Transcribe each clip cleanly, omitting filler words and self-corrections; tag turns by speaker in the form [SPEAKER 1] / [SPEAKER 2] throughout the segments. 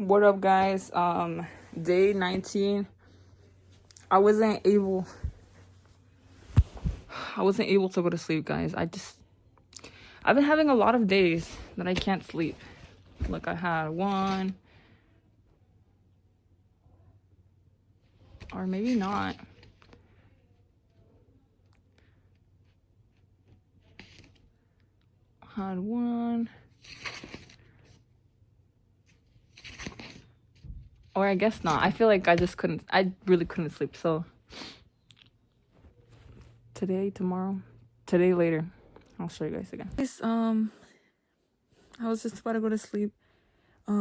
[SPEAKER 1] What up, guys? Day 19. I wasn't able to go to sleep, guys. I've been having a lot of days that I can't sleep. Like, I had one, or maybe not. Had one, or I guess not. I feel like I really couldn't sleep. So today, tomorrow, today, later, I'll show you guys again. I was just about to go to sleep. Well,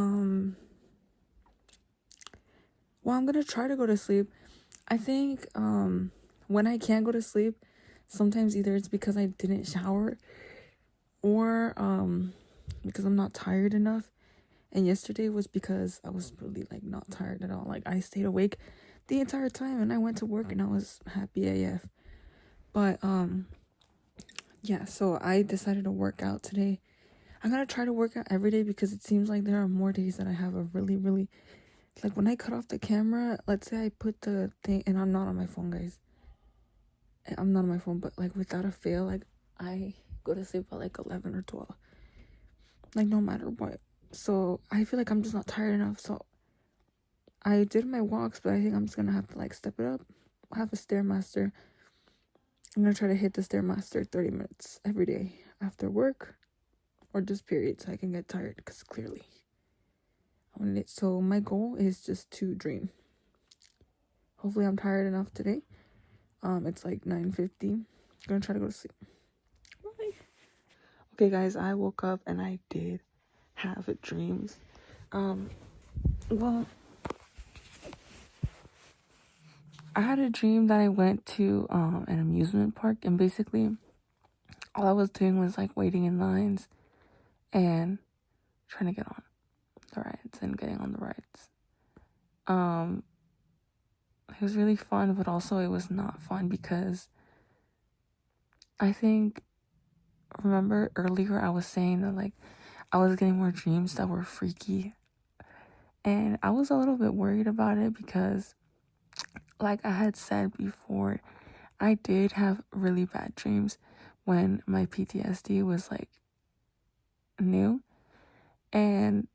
[SPEAKER 1] I'm gonna try to go to sleep. I think when I can't go to sleep, sometimes either it's because I didn't shower, or because I'm not tired enough. And yesterday was because I was really like not tired at all. Like, I stayed awake the entire time and I went to work and I was happy AF. But yeah, so I decided to work out today. I'm gonna try to work out every day because it seems like there are more days that I have a really, like, when I cut off the camera, let's say I put the thing, and I'm not on my phone, guys. I'm not on my phone, but like, without a fail, like, I go to sleep at like 11 or 12. Like, no matter what. So I feel like I'm just not tired enough. So I did my walks, but I think I'm just gonna have to like step it up. I have a Stairmaster. I'm gonna try to hit the Stairmaster 30 minutes every day after work, or just period, so I can get tired, because clearly I wanted it. So my goal is just to dream. Hopefully I'm tired enough today. It's like 9:50. I'm gonna try to go to sleep. Bye. Okay, guys, I woke up and I did have dreams. Well, I had a dream that I went to an amusement park, and basically all I was doing was like waiting in lines and trying to get on the rides and getting on the rides. It was really fun, but also it was not fun because I think, remember earlier I was saying that like I was getting more dreams that were freaky, and I was a little bit worried about it because, like I had said before, I did have really bad dreams when my PTSD was like new, and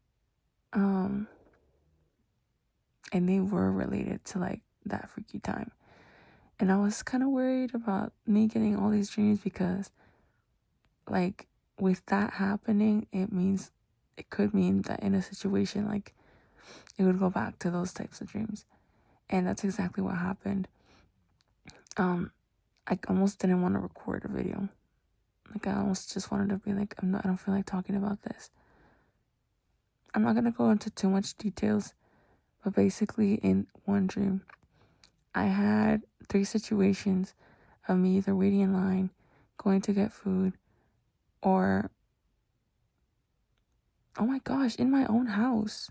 [SPEAKER 1] they were related to like that freaky time. And I was kind of worried about me getting all these dreams because, like, with that happening, it could mean that in a situation, like, it would go back to those types of dreams. And that's exactly what happened. I almost didn't want to record a video. Like, I almost just wanted to be like, I don't feel like talking about this. I'm not going to go into too much details, but basically in one dream, I had 3 situations of me either waiting in line, going to get food, or, oh my gosh, in my own house.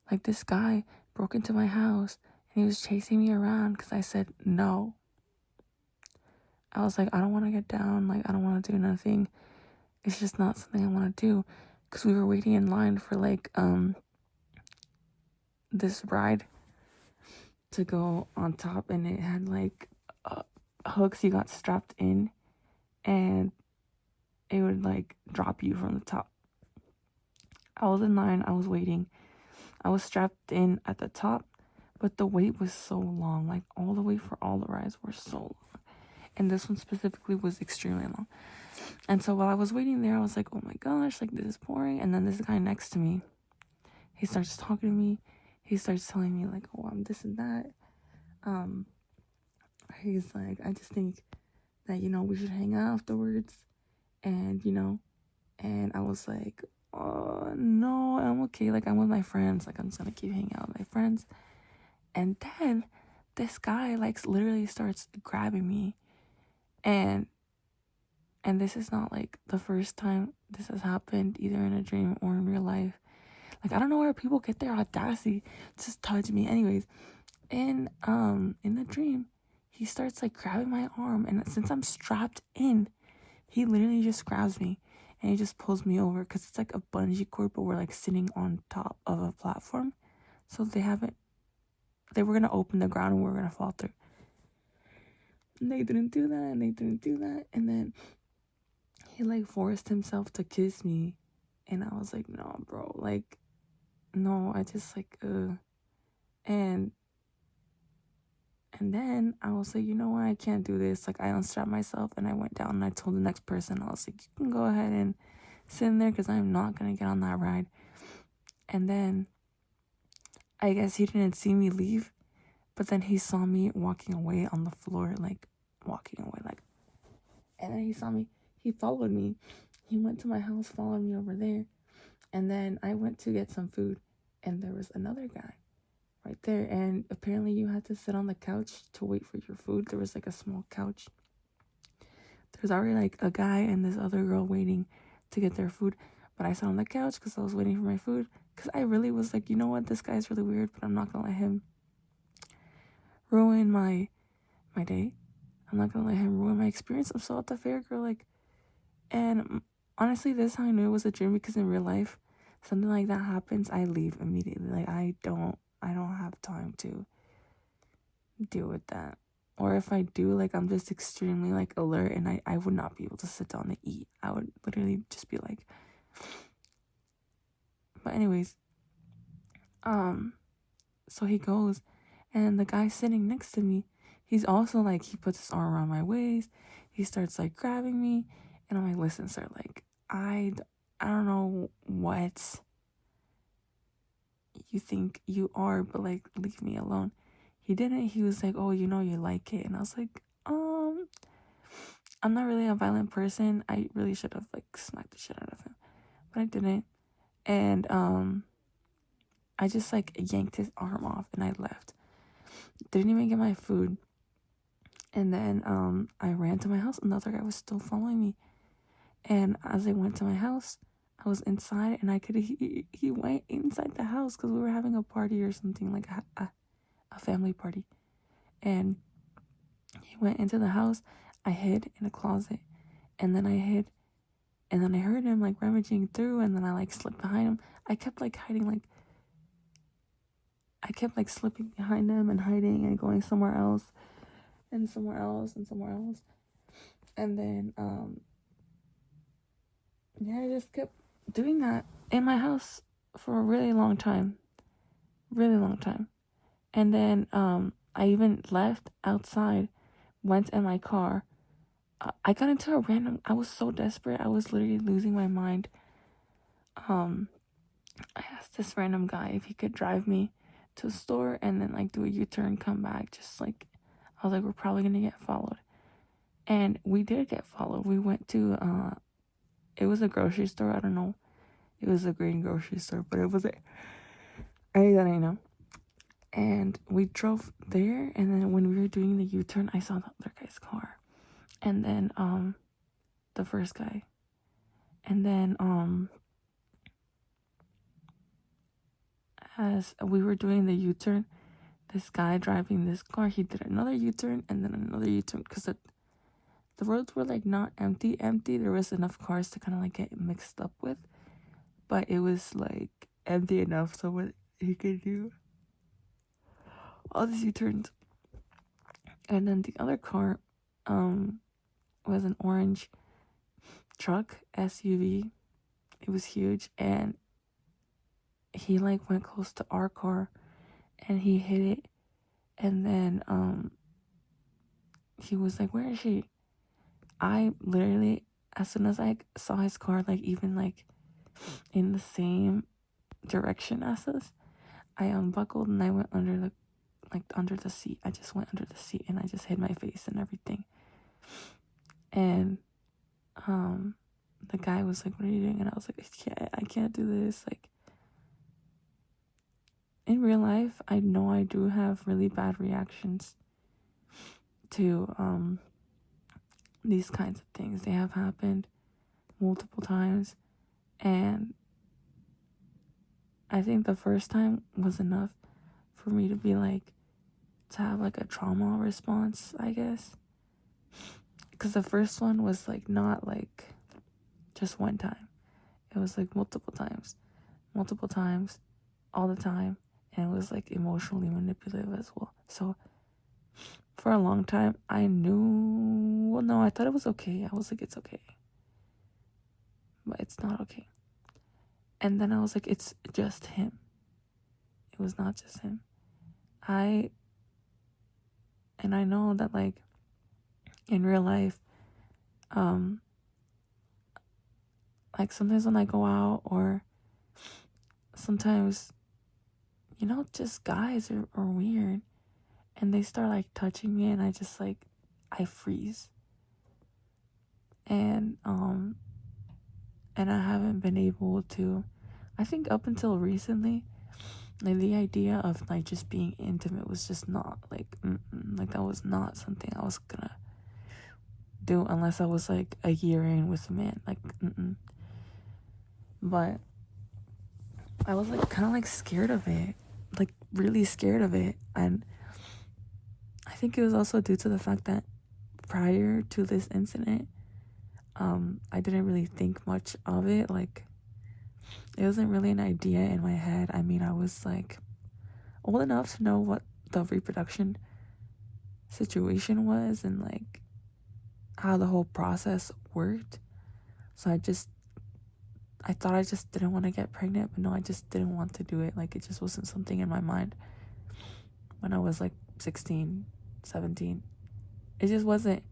[SPEAKER 1] Like, this guy broke into my house and he was chasing me around because I said no. I was like, I don't want to get down. Like, I don't want to do nothing. It's just not something I want to do, because we were waiting in line for like this ride to go on top, and it had like hooks you got strapped in, and it would like drop you from the top. I was in line, I was waiting, I was strapped in at the top, but the wait was so long. Like, all the wait for all the rides were so long, and this one specifically was extremely long. And so while I was waiting there, I was like, oh my gosh, like, this is boring. And then this guy next to me, he starts talking to me. He starts telling me like, oh, I'm this and that. He's like, I just think that, we should hang out afterwards. And, and I was like, oh, no, I'm okay. Like, I'm with my friends. Like, I'm just gonna keep hanging out with my friends. And then this guy, like, literally starts grabbing me. And this is not, like, the first time this has happened, either in a dream or in real life. Like, I don't know where people get their audacity to just touch me. Anyways, in the dream, he starts, like, grabbing my arm. And since I'm strapped in, he literally just grabs me. and he just pulls me over because it's like a bungee cord, but we're like sitting on top of a platform. So they were gonna open the ground and we were gonna fall through. And they didn't do that, and then he like forced himself to kiss me, and I was like, no, bro, like, no, I just like, and then I was like, you know what, I can't do this. Like, I unstrapped myself and I went down and I told the next person, I was like, you can go ahead and sit in there because I'm not gonna get on that ride. And then I guess he didn't see me leave, but then he saw me walking away on the floor, like walking away, like, and then he saw me, he followed me, he went to my house, followed me over there, and then I went to get some food, and there was another guy right there, and apparently you had to sit on the couch to wait for your food. There was like a small couch. There's already like a guy and this other girl waiting to get their food, but I sat on the couch because I was waiting for my food, because I really was like, you know what, this guy's really weird, but I'm not gonna let him ruin my day. I'm not gonna let him ruin my experience. I'm so at the fair, girl, like, and honestly, this is how I knew it was a dream, because in real life, something like that happens, I leave immediately. Like, I don't have time to deal with that. Or if I do, like, I'm just extremely like alert, and I would not be able to sit down and eat. I would literally just be like, but anyways, so he goes, and the guy sitting next to me, he's also like, he puts his arm around my waist, he starts like grabbing me, and I'm like, listen, sir, like, I don't know what you think you are, but like, leave me alone. He didn't. He was like, oh, you know you like it. And I was like, I'm not really a violent person. I really should have like smacked the shit out of him, but I didn't. And I just like yanked his arm off and I left. Didn't even get my food. And then I ran to my house, and the other guy was still following me. And as I went to my house, I was inside, and I could he went inside the house because we were having a party or something, like a family party. And he went into the house. I hid in a closet, and then I hid, and then I heard him like rummaging through, and then I like slipped behind him. I kept like hiding, like I kept like slipping behind him and hiding and going somewhere else and somewhere else and somewhere else. And then yeah, I just kept doing that in my house for a really long time. And then I even left outside, went in my car. I got into a random, I was so desperate, I was literally losing my mind. I asked this random guy if he could drive me to a store and then like do a U-turn, come back. Just like, I was like, we're probably gonna get followed. And we did get followed. We went to it was a grocery store. I don't know, it was a green grocery store, but it was any that I know. And we drove there, and then when we were doing the U-turn, I saw the other guy's car, and then the first guy, and then as we were doing the U-turn, this guy driving this car, he did another U-turn and then another U-turn, because the roads were like not empty. There was enough cars to kind of like get mixed up with, but it was like empty enough so what he could do all these U-turns. And then the other car was an orange truck SUV. It was huge, and he like went close to our car and he hit it, and then he was like, where is she? I literally, as soon as I saw his car like even like in the same direction as us, I unbuckled and I went under the seat. I just went under the seat and I just hid my face and everything. And the guy was like, what are you doing? And I was like, I can't do this. Like, in real life, I know I do have really bad reactions to these kinds of things. They have happened multiple times, and I think the first time was enough for me to be like, to have like a trauma response, I guess. Because the first one was like not like just one time. It was like multiple times, all the time. And it was like emotionally manipulative as well. So for a long time, I knew, well, no, I thought it was okay. I was like, it's okay. But it's not okay. And then I was like, it's just him. It was not just him. I know that, like, in real life, like, sometimes when I go out, or sometimes, just guys are weird, and they start, like, touching me, and I just, like, I freeze. And I haven't been able to, I think up until recently, like, the idea of, like, just being intimate was just not, like, like, that was not something I was gonna do unless I was, like, a year in with a man, like, But I was, like, kind of, like, scared of it, like, really scared of it. And I think it was also due to the fact that prior to this incident, I didn't really think much of it. Like, it wasn't really an idea in my head. I mean, I was, like, old enough to know what the reproduction situation was and, like, how the whole process worked. So I thought I just didn't want to get pregnant, but no, I just didn't want to do it. Like, it just wasn't something in my mind when I was, like, 16, 17. It just wasn't.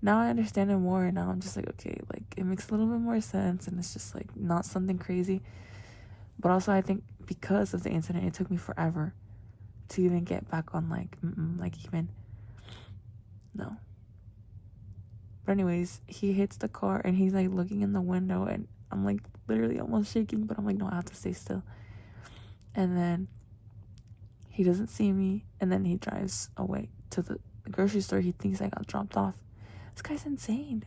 [SPEAKER 1] Now I understand it more, and now I'm just like, okay, like, it makes a little bit more sense, and it's just, like, not something crazy. But also, I think because of the incident, it took me forever to even get back on, like, even, no. But anyways, he hits the car, and he's, like, looking in the window, and I'm, like, literally almost shaking, but I'm like, no, I have to stay still. And then he doesn't see me, and then he drives away to the grocery store. He thinks I got dropped off. This guy's insane.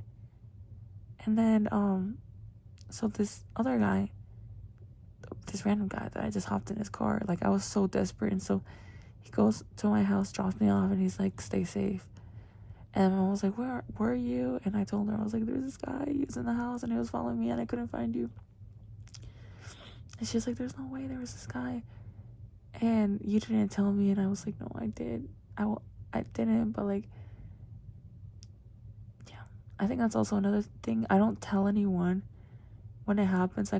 [SPEAKER 1] And then, so this other guy, this random guy that I just hopped in his car, like, I was so desperate, and so he goes to my house, drops me off, and he's like, stay safe. And I was like, where are you? And I told her, I was like, there's this guy, he was in the house, and he was following me, and I couldn't find you. And she's like, there's no way there was this guy, and you didn't tell me. And I was like, no, I did. I didn't, but, like, yeah. I think that's also another thing. I don't tell anyone when it happens. I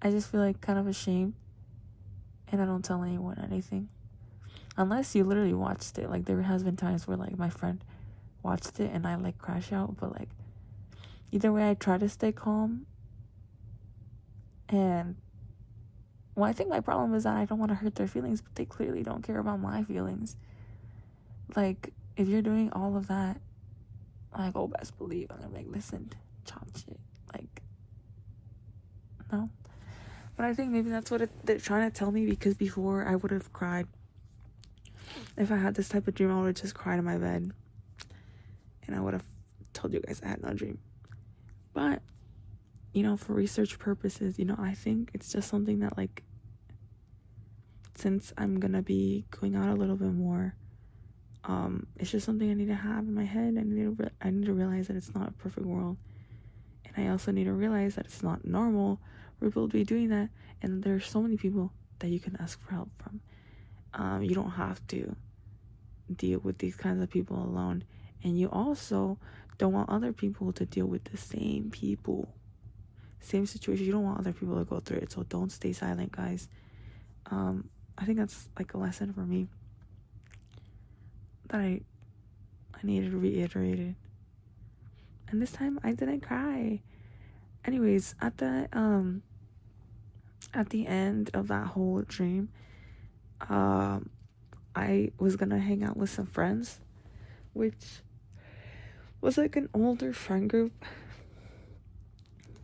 [SPEAKER 1] just feel, like, kind of ashamed, and I don't tell anyone anything. Unless you literally watched it. Like, there has been times where, like, my friend watched it and I, like, crash out. But, like, either way, I try to stay calm. And, well, I think my problem is that I don't want to hurt their feelings, but they clearly don't care about my feelings. Like, if you're doing all of that, like, oh, best believe I'm gonna be like, listen, chop shit. Like, no. But I think maybe that's what they're trying to tell me, because before I would have cried. If I had this type of dream, I would have just cried in my bed, and I would have told you guys I had no dream. But, for research purposes, I think it's just something that, like, since I'm gonna be going out a little bit more, it's just something I need to have in my head. I need to realize that it's not a perfect world, and I also need to realize that it's not normal for people to be doing that, and there's so many people that you can ask for help from. You don't have to deal with these kinds of people alone, and you also don't want other people to deal with the same situation. You don't want other people to go through it, so don't stay silent, guys. I think that's, like, a lesson for me that I needed reiterated. And this time I didn't cry. Anyways, at the end of that whole dream, I was gonna hang out with some friends, which was, like, an older friend group,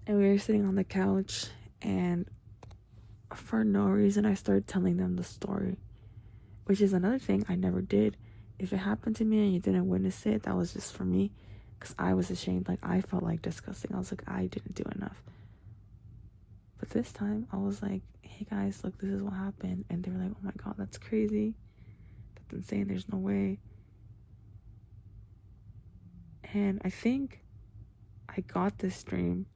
[SPEAKER 1] and we were sitting on the couch, and for no reason I started telling them the story, which is another thing I never did. If it happened to me and you didn't witness it, that was just for me, because I was ashamed. Like, I felt like disgusting. I was like, I didn't do enough. But this time I was like, hey guys, look, this is what happened. And they were like, oh my god, that's crazy, that's insane, there's no way. And I think I got this dream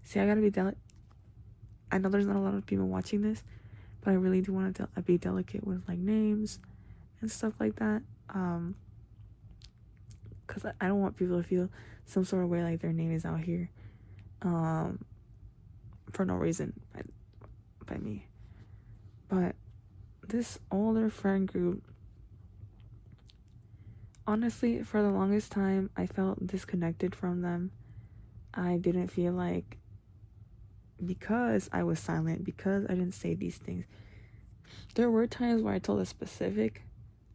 [SPEAKER 1] see, I gotta be I know there's not a lot of people watching this, but I really do want to be delicate with like names and stuff like that. Because I don't want people to feel some sort of way like their name is out here for no reason by me. But this older friend group, honestly, for the longest time, I felt disconnected from them. I didn't feel like, because I was silent, because I didn't say these things. There were times where I told a specific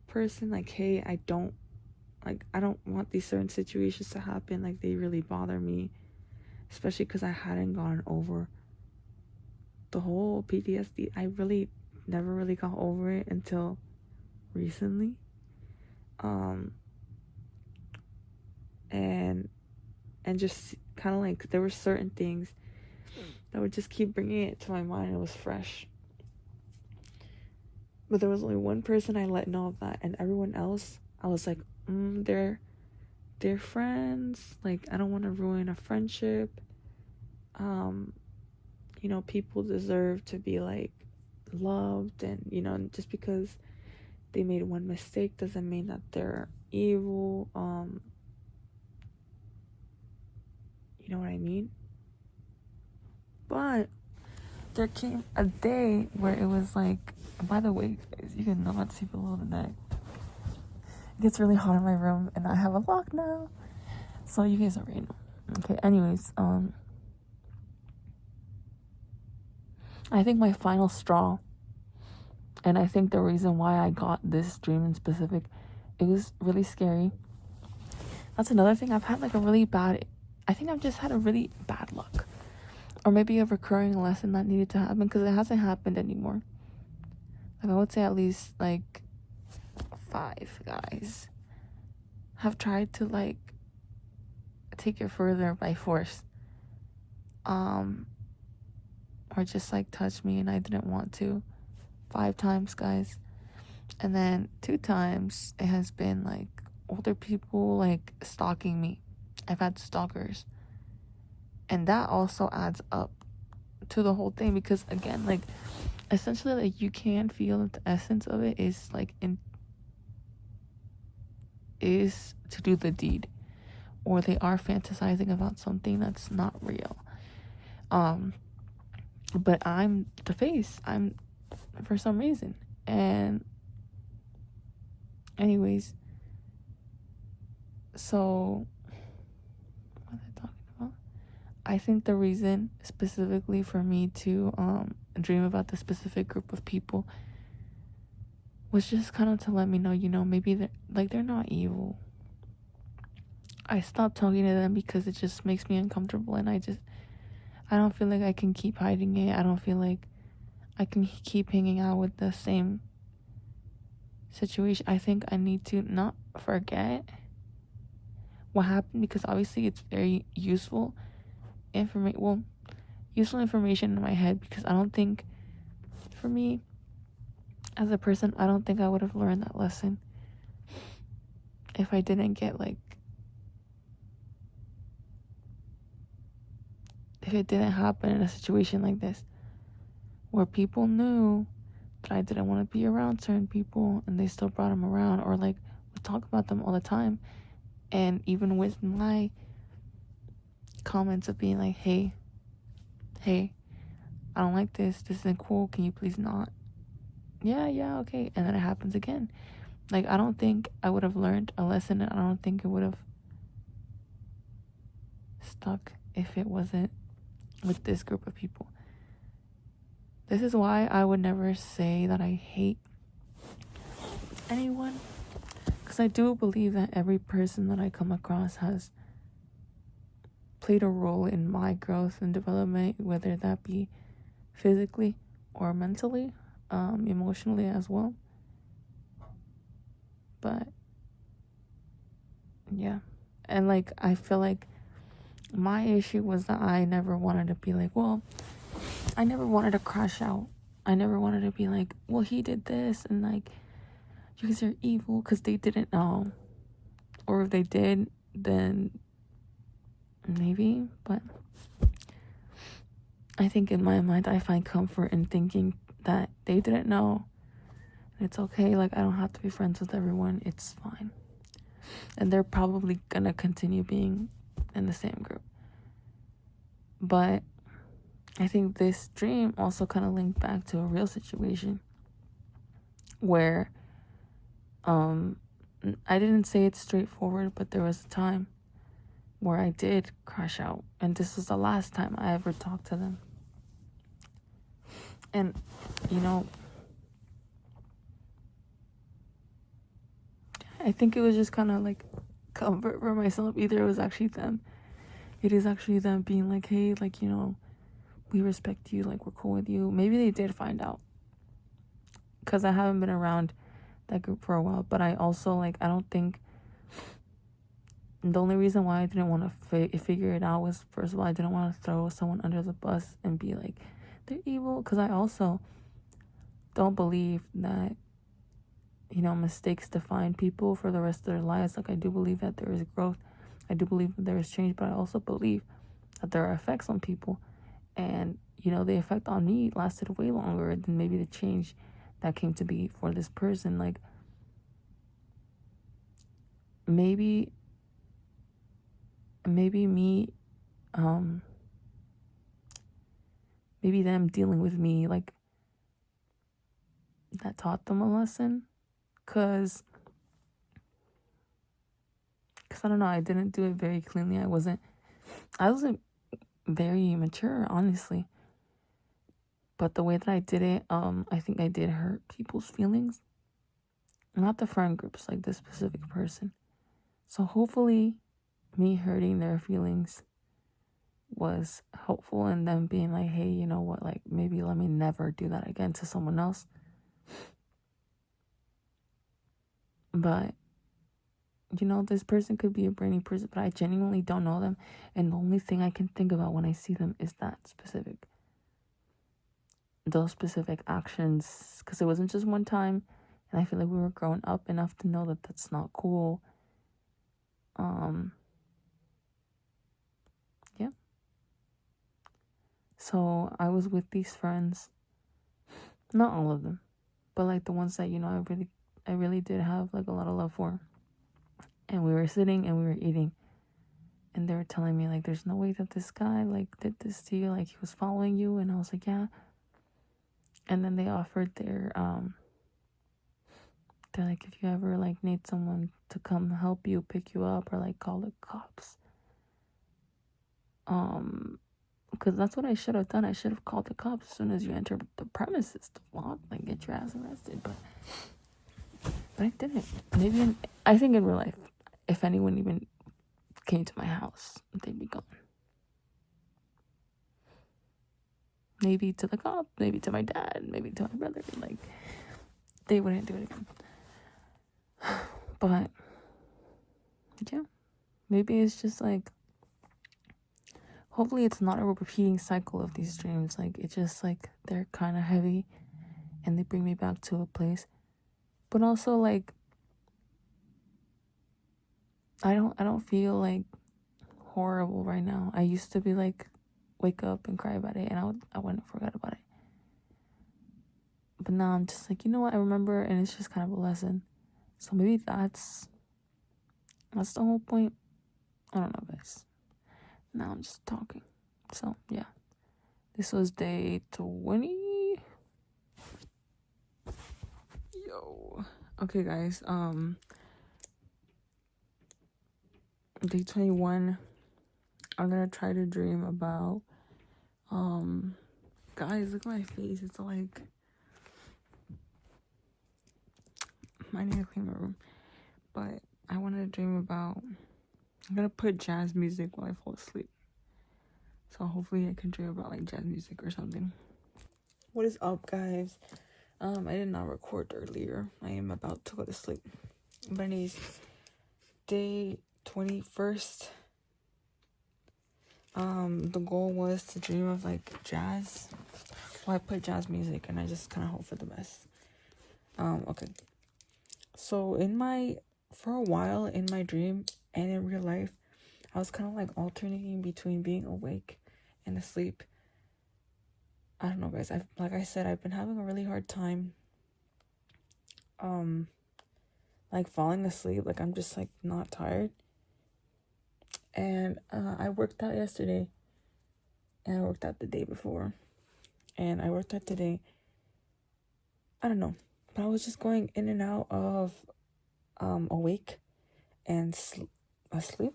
[SPEAKER 1] person, like, hey, I don't want these certain situations to happen. Like, they really bother me, especially because I hadn't gotten over the whole PTSD. I really never really got over it until recently. And just kind of like, there were certain things that would just keep bringing it to my mind. It was fresh. But there was only one person I let know of that, and everyone else, I was like, they're friends. Like, I don't want to ruin a friendship. You know, people deserve to be like loved, and you know, just because they made one mistake doesn't mean that they're evil. You know what I mean? But there came a day where it was like, by the way, guys, you can not see below the neck. It gets really hot in my room, and I have a lock now, so you guys already know. Okay, anyways, I think my final straw, and I think the reason why I got this dream in specific, it was really scary. That's another thing. I've had like I think I've just had a really bad luck, or maybe a recurring lesson that needed to happen, because it hasn't happened anymore. Like, I would say at least like 5 guys have tried to like take it further by force, or just like touch me, and I didn't want to. 5 times, guys. And then 2 times it has been like older people like stalking me. I've had stalkers, and that also adds up to the whole thing, because again, like, essentially, like, you can feel that the essence of it is like is to do the deed, or they are fantasizing about something that's not real. But I'm the face. I'm, for some reason. And anyways, so what was I talking about? I think the reason specifically for me to dream about the specific group of people was just kind of to let me know, you know, maybe they're not evil. I stopped talking to them because it just makes me uncomfortable, and I don't feel like I can keep hiding it. I don't feel like I can keep hanging out with the same situation. I think I need to not forget what happened, because obviously it's very useful information in my head, because I don't think, for me as a person, I don't think I would have learned that lesson if I didn't get like, if it didn't happen in a situation like this, where people knew that I didn't want to be around certain people, and they still brought them around, or like would talk about them all the time. And even with my comments of being like, hey, I don't like this isn't cool, can you please not? Yeah, okay. And then it happens again. Like, I don't think I would have learned a lesson, and I don't think it would have stuck if it wasn't with this group of people. This is why I would never say that I hate anyone, because I do believe that every person that I come across has played a role in my growth and development, whether that be physically or mentally, emotionally as well. But yeah, and like, I feel like my issue was that I never wanted to be like, well, I never wanted to crash out I never wanted to be like, well, he did this and like you guys are evil, because they didn't know. Or if they did, then maybe. But I think in my mind, I find comfort in thinking that they didn't know. It's okay. Like, I don't have to be friends with everyone. It's fine. And they're probably gonna continue being in the same group. But I think this dream also kind of linked back to a real situation where I didn't say it straightforward, but there was a time where I did crash out, and this was the last time I ever talked to them. And you know, I think it was just kind of like comfort for myself. Either it was actually them, it is actually them being like, hey, like, you know, we respect you, like, we're cool with you. Maybe they did find out, because I haven't been around that group for a while. But I also, like, I don't think, the only reason why I didn't want to figure it out was, first of all, I didn't want to throw someone under the bus and be like, they're evil. Because I also don't believe that, you know, mistakes define people for the rest of their lives. Like, I do believe that there is growth. I do believe that there is change. But I also believe that there are effects on people. And, you know, the effect on me lasted way longer than maybe the change that came to be for this person. Like, maybe me, maybe them dealing with me, like, that taught them a lesson. Cause I don't know, I didn't do it very cleanly. I wasn't very mature, honestly. But the way that I did it, I think I did hurt people's feelings. Not the friend groups, like this specific person. So hopefully me hurting their feelings was helpful in them being like, hey, you know what, like, maybe let me never do that again to someone else. But, you know, this person could be a brainy person, but I genuinely don't know them. And the only thing I can think about when I see them is those specific actions. Because it wasn't just one time. And I feel like we were grown up enough to know that that's not cool. Yeah. So I was with these friends. Not all of them. But like the ones that, you know, I really did have like a lot of love for. And we were sitting and we were eating. And they were telling me, like, there's no way that this guy, like, did this to you. Like, he was following you. And I was like, yeah. And then they offered they're like, if you ever, like, need someone to come help you, pick you up, or, like, call the cops. Because that's what I should have done. I should have called the cops as soon as you enter the premises to walk, like, get your ass arrested. But I didn't. Maybe I think in real life, if anyone even came to my house, they'd be gone. Maybe to the cop, maybe to my dad, maybe to my brother. Like, they wouldn't do it again. But yeah, maybe it's just like, hopefully it's not a repeating cycle of these dreams. Like, it's just like they're kind of heavy and they bring me back to a place. But also, like, I don't feel like horrible right now. I used to be like, wake up and cry about it, and I wouldn't forget about it. But now I'm just like, you know what, I remember, and it's just kind of a lesson. So maybe that's the whole point. I don't know, guys. Now I'm just talking. So yeah, this was day 20. Yo, okay, guys. Day 21. I'm gonna try to dream about. Guys, look at my face. It's like, I need to clean my room. But I wanted to dream about. I'm gonna put jazz music while I fall asleep. So hopefully I can dream about like jazz music or something. What is up, guys? I did not record earlier. I am about to go to sleep. But anyways, day 21st. The goal was to dream of like jazz. Well, I play jazz music and I just kind of hope for the best. Okay. So for a while in my dream and in real life, I was kind of like alternating between being awake and asleep. I don't know, guys. Like I said, I've been having a really hard time, like falling asleep. Like I'm just like not tired. And I worked out yesterday, and I worked out the day before, and I worked out today. I don't know, but I was just going in and out of awake and asleep.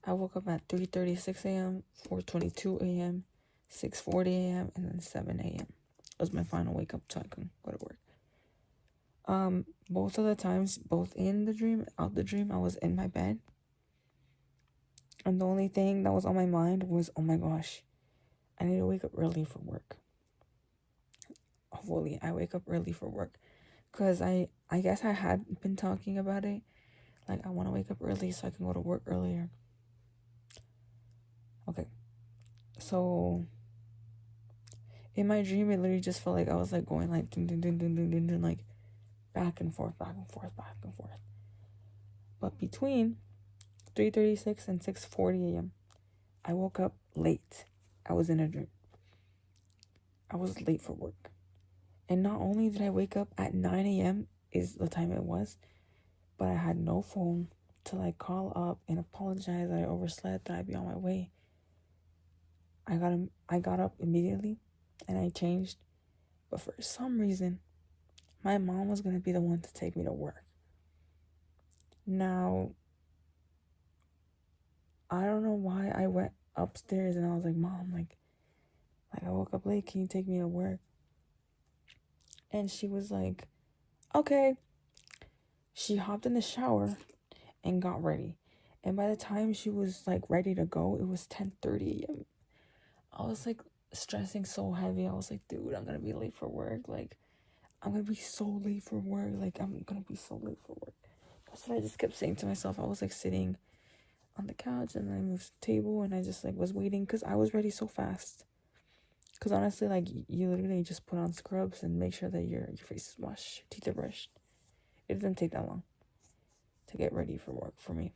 [SPEAKER 1] I woke up at 3:36 a.m., 4:22 a.m., 6:40 a.m., and then 7 a.m. was my final wake up so I can go to work. Both of the times, both in the dream, out the dream, I was in my bed. And the only thing that was on my mind was, oh my gosh, I need to wake up early for work. Hopefully, I wake up early for work. Because I guess I had been talking about it. Like, I want to wake up early so I can go to work earlier. Okay. So, in my dream, it literally just felt like I was like going like, dun, dun, dun, dun, dun, dun, dun, like back and forth, back and forth, back and forth. But between 3:36 and 6:40 a.m., I woke up late. I was in a dream. I was late for work. And not only did I wake up at 9 a.m. is the time it was, but I had no phone to like call up and apologize that I overslept, that I'd be on my way. I got up immediately and I changed. But for some reason, my mom was going to be the one to take me to work. Now, I don't know why I went upstairs and I was like, Mom, like I woke up late. Can you take me to work? And she was like, okay. She hopped in the shower and got ready. And by the time she was like ready to go, it was 10:30 a.m. I was like stressing so heavy. I was like, dude, I'm gonna be late for work. Like, I'm gonna be so late for work. Like, I'm gonna be so late for work. That's what I just kept saying to myself. I was like sitting on the couch and I moved the table and I just like was waiting because I was ready so fast. Because honestly, like, you literally just put on scrubs and make sure that your face is washed, your teeth are brushed. It doesn't take that long to get ready for work for me.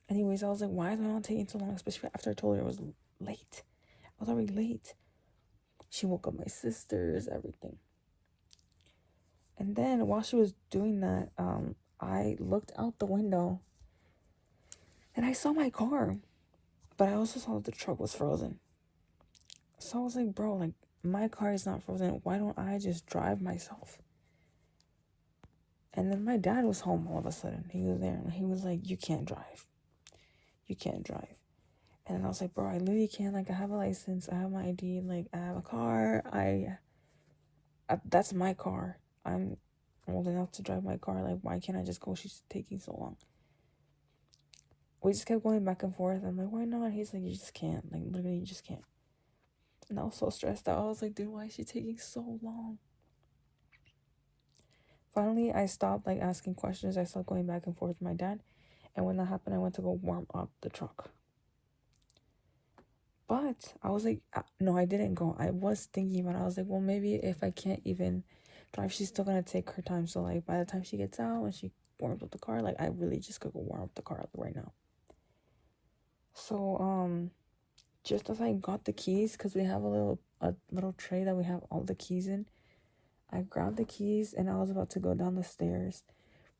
[SPEAKER 1] Anyways, I was like, why is my mom taking so long? Especially after I told her I was late. I was already late. She woke up my sisters, everything. And then while she was doing that, I looked out the window and I saw my car. But I also saw that the truck was frozen. So I was like, bro, like, my car is not frozen. Why don't I just drive myself? And then my dad was home all of a sudden. He was there and he was like, you can't drive. You can't drive. And I was like, bro, I literally can't. Like, I have a license. I have my ID. Like, I have a car. That's my car. I'm old enough to drive my car. Like, why can't I just go? She's taking so long. We just kept going back and forth. I'm like, why not? He's like, you just can't. Like, literally, you just can't. And I was so stressed out. I was like, dude, why is she taking so long? Finally, I stopped, like, asking questions. I stopped going back and forth with my dad. And when that happened, I went to go warm up the truck. But I was like, no, I didn't go. I was thinking about it. I was like, well, maybe if I can't even drive, she's still going to take her time. So, like, by the time she gets out and she warms up the car, like, I really just could go warm up the car right now. So, just as I got the keys, because we have a little tray that we have all the keys in, I grabbed the keys and I was about to go down the stairs.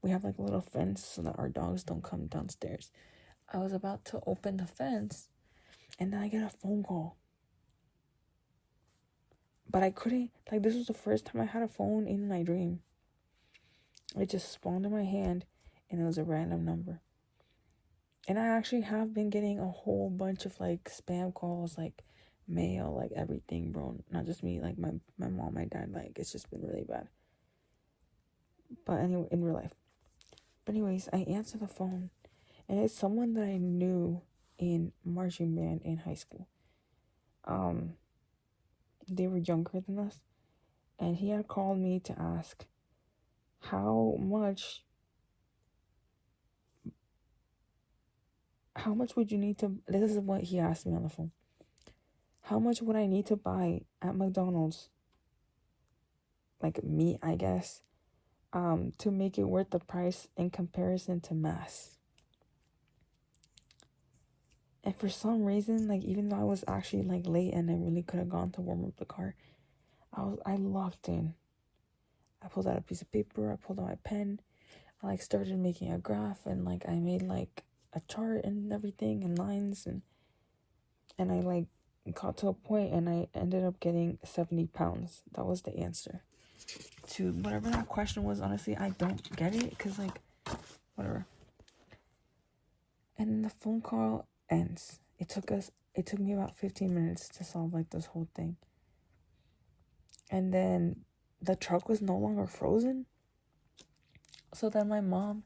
[SPEAKER 1] We have like a little fence so that our dogs don't come downstairs. I was about to open the fence and then I get a phone call. But I couldn't, like, this was the first time I had a phone in my dream. It just spawned in my hand and it was a random number. And I actually have been getting a whole bunch of like spam calls, like mail, like everything, bro. Not just me, like my mom, my dad, like it's just been really bad. But anyway, in real life. But anyways, I answer the phone and it's someone that I knew in marching band in high school. They were younger than us, and he had called me to ask how much would you need to, this is what he asked me on the phone. how much would I need to buy at McDonald's, like meat, I guess, to make it worth the price in comparison to mass. And for some reason, like, even though I was actually like late and I really could have gone to warm up the car, I locked in. I pulled out a piece of paper, I pulled out my pen, I like started making a graph, and like I made like a chart and everything and lines, and I like got to a point and I ended up getting 70 pounds. That was the answer to whatever that question was. Honestly, I don't get it, because like, whatever. And then the phone call ends. It took me about 15 minutes to solve like this whole thing. And then the truck was no longer frozen. So then my mom,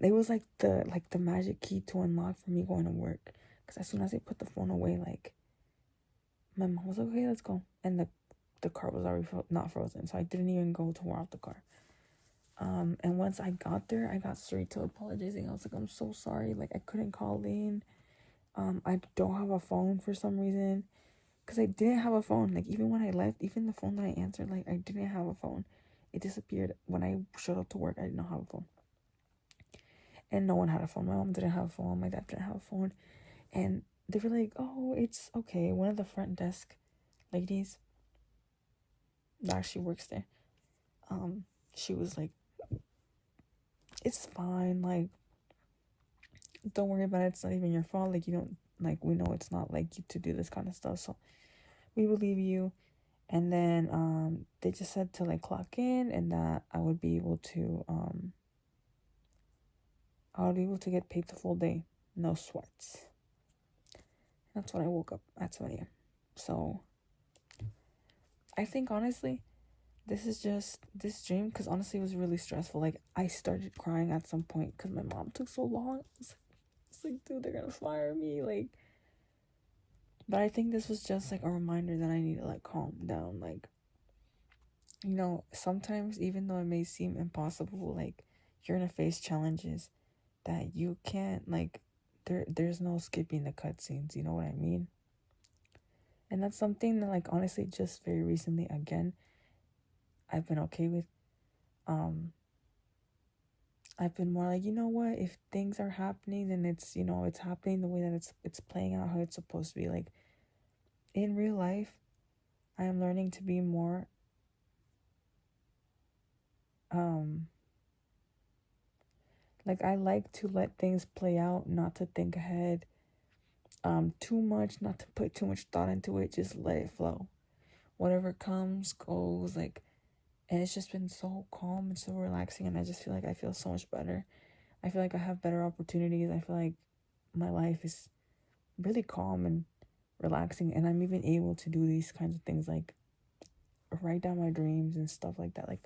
[SPEAKER 1] it was like the magic key to unlock for me going to work. Because as soon as I put the phone away, like, my mom was like, okay, let's go. And the car was already not frozen. So I didn't even go to warm up the car. And once I got there, I got straight to apologizing. I was like, I'm so sorry. Like, I couldn't call in. I don't have a phone for some reason. Because I didn't have a phone. Like, even when I left, even the phone that I answered, like, I didn't have a phone. It disappeared. When I showed up to work, I did not have a phone. And no one had a phone. My mom didn't have a phone. My dad didn't have a phone. And they were like, oh, it's okay. One of the front desk ladies that actually works there, she was like, it's fine. Like, don't worry about it. It's not even your fault. Like, you don't, like, we know it's not like you to do this kind of stuff. So we believe you. And then they just said to like clock in, and that I would be able to get paid the full day, no sweats. That's when I woke up at 7 a.m. So I think honestly, this is just this dream, because honestly it was really stressful. Like, I started crying at some point because my mom took so long. It's like, dude, they're gonna fire me. Like, but I think this was just like a reminder that I need to like calm down. Like, you know, sometimes even though it may seem impossible, like, you're gonna face challenges that you can't, like, there's no skipping the cutscenes, you know what I mean? And that's something that, like, honestly, just very recently, again, I've been okay with. I've been more like, you know what, if things are happening, then it's, you know, it's happening the way that it's playing out how it's supposed to be. Like, in real life, I am learning to be more like, I like to let things play out, not to think ahead too much, not to put too much thought into it, just let it flow. Whatever comes goes, like, and it's just been so calm and so relaxing, and I just feel like I feel so much better. I feel like I have better opportunities. I feel like my life is really calm and relaxing, and I'm even able to do these kinds of things, like write down my dreams and stuff like that. Like,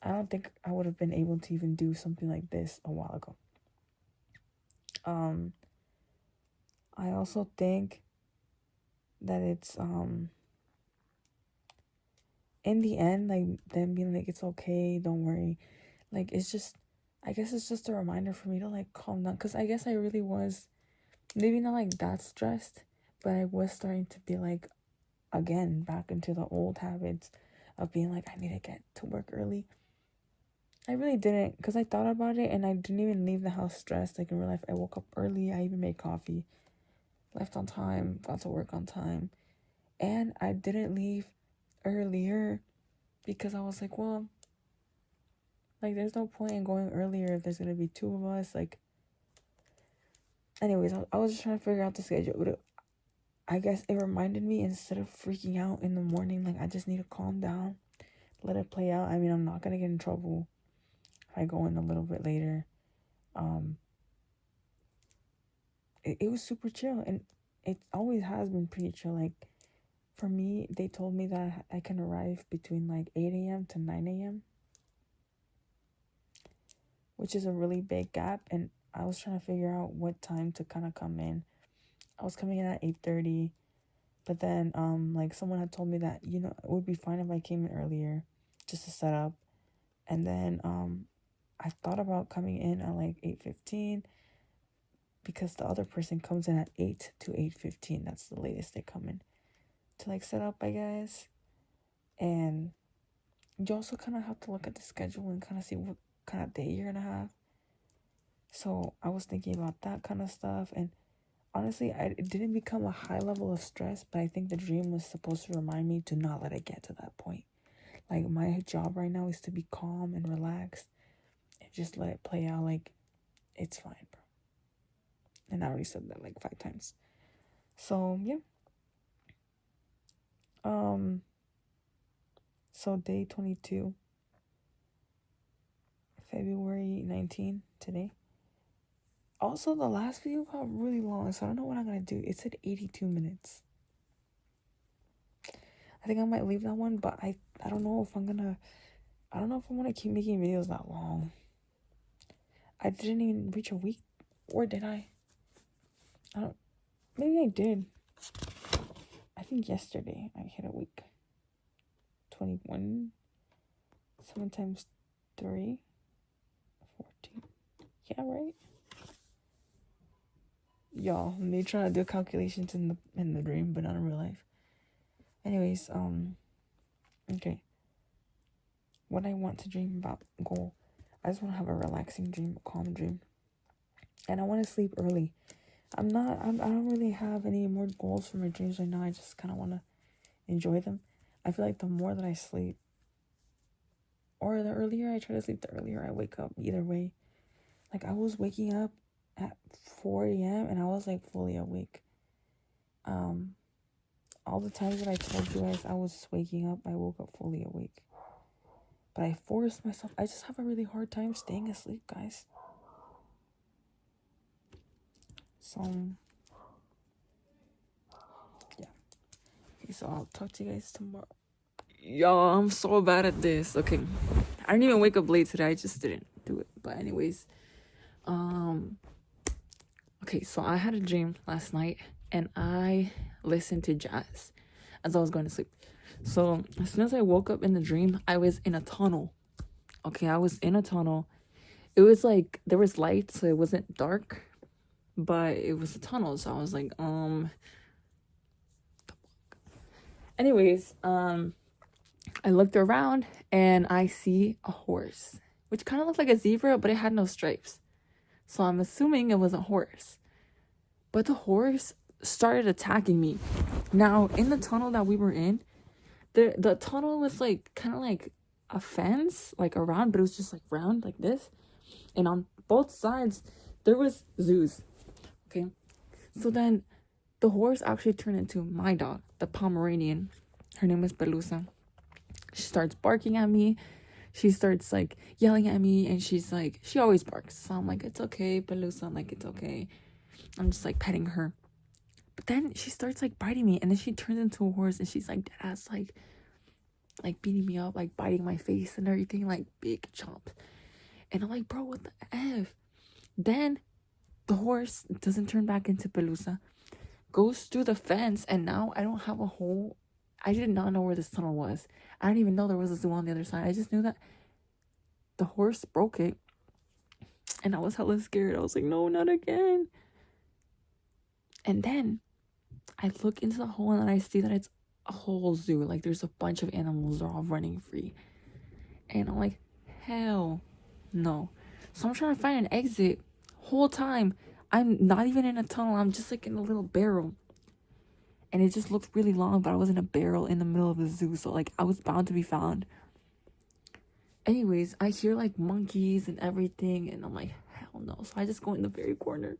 [SPEAKER 1] I don't think I would have been able to even do something like this a while ago. I also think that it's in the end, like, them being like, it's okay, don't worry, like, it's just, I guess it's just a reminder for me to like calm down, because I guess I really was maybe not like that stressed, but I was starting to be like, again, back into the old habits of being like, I need to get to work early. I really didn't, because I thought about it and I didn't even leave the house stressed. Like, in real life, I woke up early, I even made coffee, left on time, got to work on time, and I didn't leave earlier because I was like, well, like, there's no point in going earlier if there's gonna be two of us. Like, anyways, I was just trying to figure out the schedule. But I guess it reminded me, instead of freaking out in the morning, like, I just need to calm down, let it play out. I mean, I'm not gonna get in trouble if I go in a little bit later. It was super chill, and it always has been pretty chill. Like, for me, they told me that I can arrive between like 8 a.m. to 9 a.m., which is a really big gap, and I was trying to figure out what time to kind of come in. I was coming in at 8:30, but then like, someone had told me that, you know, it would be fine if I came in earlier just to set up. And then I thought about coming in at like 8:15, because the other person comes in at 8 to 8:15. That's the latest they come in to like set up, I guess. And you also kind of have to look at the schedule and kind of see what kind of day you're gonna have. So I was thinking about that kind of stuff, and honestly, it didn't become a high level of stress, but I think the dream was supposed to remind me to not let it get to that point. Like, my job right now is to be calm and relaxed and just let it play out like it's fine, bro. And I already said that like 5 times. So, yeah. So day 22, February 19, today. Also, the last video got really long, so I don't know what I'm gonna do. It said 82 minutes. I think I might leave that one, but I don't know if I'm gonna keep making videos that long. I didn't even reach a week, or did I? Maybe I did. I think yesterday I hit a week. 21, 7 times 3, 14. Yeah, right? Y'all, me trying to do calculations in the dream, but not in real life. Anyways, okay. What I want to dream about, goal. I just want to have a relaxing dream, a calm dream. And I want to sleep early. I don't really have any more goals for my dreams right now. I just kind of want to enjoy them. I feel like the more that I sleep, or the earlier I try to sleep, the earlier I wake up. Either way. Like, I was waking up at 4 a.m. and I was like fully awake. All the times that I told you guys I was waking up, I woke up fully awake. But I forced myself. I just have a really hard time staying asleep, guys. So, yeah. Okay, so I'll talk to you guys tomorrow. Y'all, I'm so bad at this. Okay. I didn't even wake up late today. I just didn't do it. But anyways, okay, so I had a dream last night and I listened to jazz as I was going to sleep. So as soon as I woke up in the dream, I was in a tunnel. Okay, I was in a tunnel. It was like there was light, so it wasn't dark, but it was a tunnel. So I was like, anyways, I looked around and I see a horse, which kind of looked like a zebra, but it had no stripes. So I'm assuming it was a horse. But the horse started attacking me. Now, in the tunnel that we were in, the tunnel was like kind of like a fence, like around, but it was just like round like this. And on both sides, there was zoos. Okay. So then the horse actually turned into my dog, the Pomeranian. Her name is Pelusa. She starts barking at me. She starts like yelling at me, and she's like, she always barks. So I'm like, it's okay, Pelusa. I'm like, it's okay. I'm just like petting her. But then she starts like biting me, and then she turns into a horse, and she's like dead ass like beating me up, like biting my face and everything, like big chomps. And I'm like, bro, what the F? Then the horse doesn't turn back into Pelusa, goes through the fence, and now I don't have a hole. I did not know where this tunnel was. I didn't even know there was a zoo on the other side. I just knew that the horse broke it. And I was hella scared. I was like, no, not again. And then I look into the hole and I see that it's a whole zoo. Like, there's a bunch of animals. They're all running free. And I'm like, hell no. So I'm trying to find an exit. Whole time, I'm not even in a tunnel. I'm just like in a little barrel. And it just looked really long, but I was in a barrel in the middle of the zoo. So, like, I was bound to be found. Anyways, I hear, like, monkeys and everything. And I'm like, hell no. So I just go in the very corner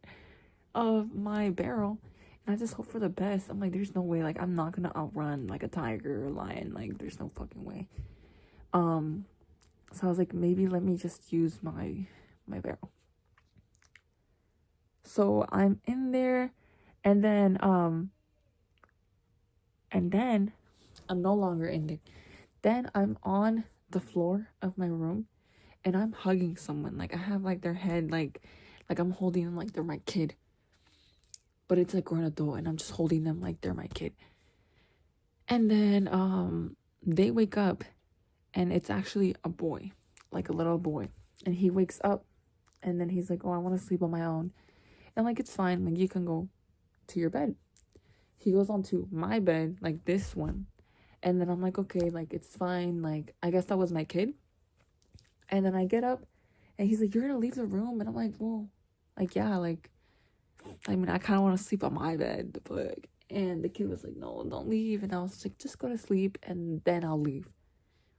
[SPEAKER 1] of my barrel. And I just hope for the best. I'm like, there's no way. Like, I'm not going to outrun, like, a tiger or a lion. Like, there's no fucking way. So I was like, maybe let me just use my barrel. So I'm in there. And then I'm no longer in there. Then I'm on the floor of my room and I'm hugging someone. Like, I have like their head, like I'm holding them like they're my kid. But it's a grown adult and I'm just holding them like they're my kid. And then they wake up and it's actually a boy, like a little boy. And he wakes up and then he's like, oh, I want to sleep on my own. And like, it's fine, like you can go to your bed. He goes onto my bed, like this one. And then I'm like, okay, like it's fine, like I guess that was my kid. And then I get up and he's like, you're gonna leave the room? And I'm like, well, like, yeah, like, I mean, I kind of want to sleep on my bed, but, and the kid was like, no, don't leave. And I was like, just go to sleep and then I'll leave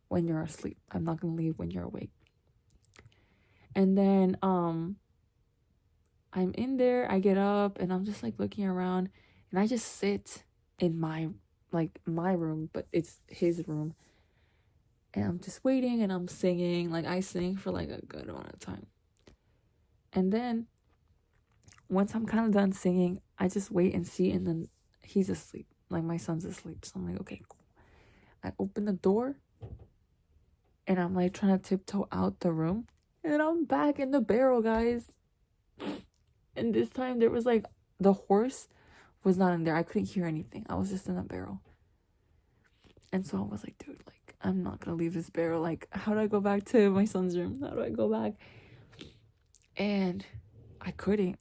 [SPEAKER 1] when you're asleep. I'm not gonna leave when you're awake. And then I'm in there, I get up and I'm just like looking around and I just sit in my room, but it's his room. And I'm just waiting and I'm singing. Like I sing for like a good amount of time. And then once I'm kind of done singing, I just wait and see, and then he's asleep. Like my son's asleep. So I'm like, okay, cool. I open the door and I'm like trying to tiptoe out the room. And then I'm back in the barrel, guys. And this time there was like, the horse was not in there. I couldn't hear anything. I was just in the barrel. And so I was like, dude, like, I'm not gonna leave this barrel. Like, how do I go back to my son's room? How do I go back? And I couldn't.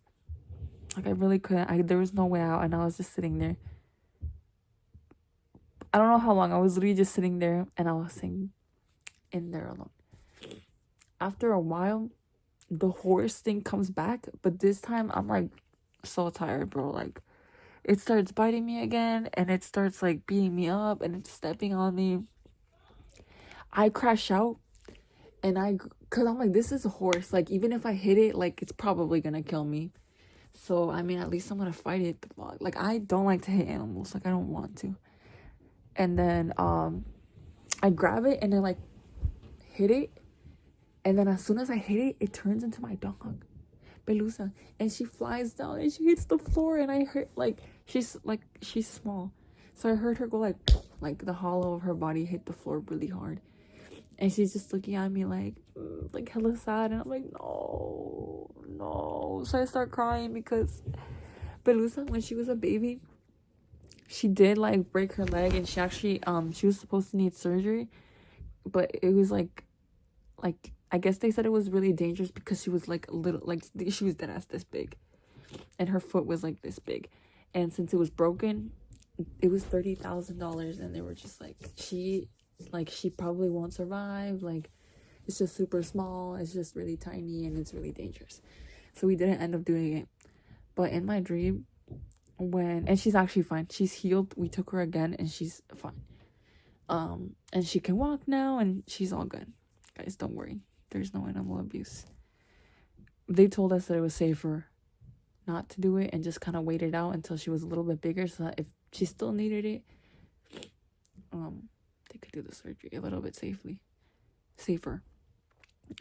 [SPEAKER 1] Like, I really couldn't. There was no way out. And I was just sitting there. I don't know how long. I was literally just sitting there and I was singing in there alone. After a while, the horse thing comes back. But this time, I'm like so tired, bro. Like, it starts biting me again. And it starts like beating me up. And it's stepping on me. I crash out. And cause I'm like, this is a horse. Like, even if I hit it, like, it's probably gonna kill me. So, I mean, at least I'm gonna fight it. Like, I don't like to hit animals. Like, I don't want to. And then, I grab it and then, like, hit it. And then as soon as I hit it, it turns into my dog, Pelusa. And she flies down and she hits the floor. And I heard, she's small. So I heard her go, like, the hollow of her body hit the floor really hard. And she's just looking at me like hella sad. And I'm like, no. So I start crying because Pelusa, when she was a baby, she did like break her leg. And she actually, she was supposed to need surgery. But it was like, I guess they said it was really dangerous because she was like a little, like she was dead ass this big. And her foot was like this big. And since it was broken, it was $30,000. And they were just like, she probably won't survive. Like, it's just super small. It's just really tiny and it's really dangerous. So we didn't end up doing it. But in my dream, and she's actually fine. She's healed. We took her again and she's fine. And she can walk now and she's all good. Guys, don't worry. There's no animal abuse. They told us that it was safer not to do it and just kind of wait it out until she was a little bit bigger so that if she still needed it, they could do the surgery a little bit safer.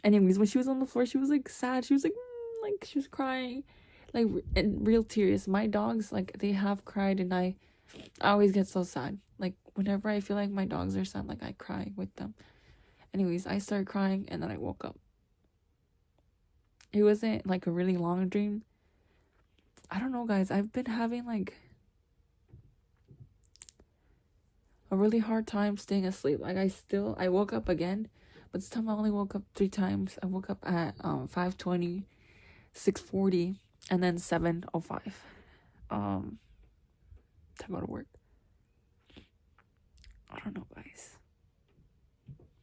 [SPEAKER 1] Anyways, when she was on the floor, she was like sad. She was like she was crying, like, and real tears. My dogs, like, they have cried, and I always get so sad. Like, whenever I feel like my dogs are sad, like, I cry with them. Anyways, I started crying and then I woke up. It wasn't like a really long dream. I don't know, guys. I've been having like a really hard time staying asleep. Like, I woke up again, but this time I only woke up 3 times. I woke up at 5:20, 6:40, and then 7:05 to go to work. I don't know, guys.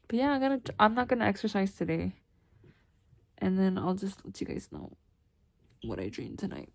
[SPEAKER 1] But yeah, I'm not gonna exercise today. And then I'll just let you guys know what I dreamed tonight.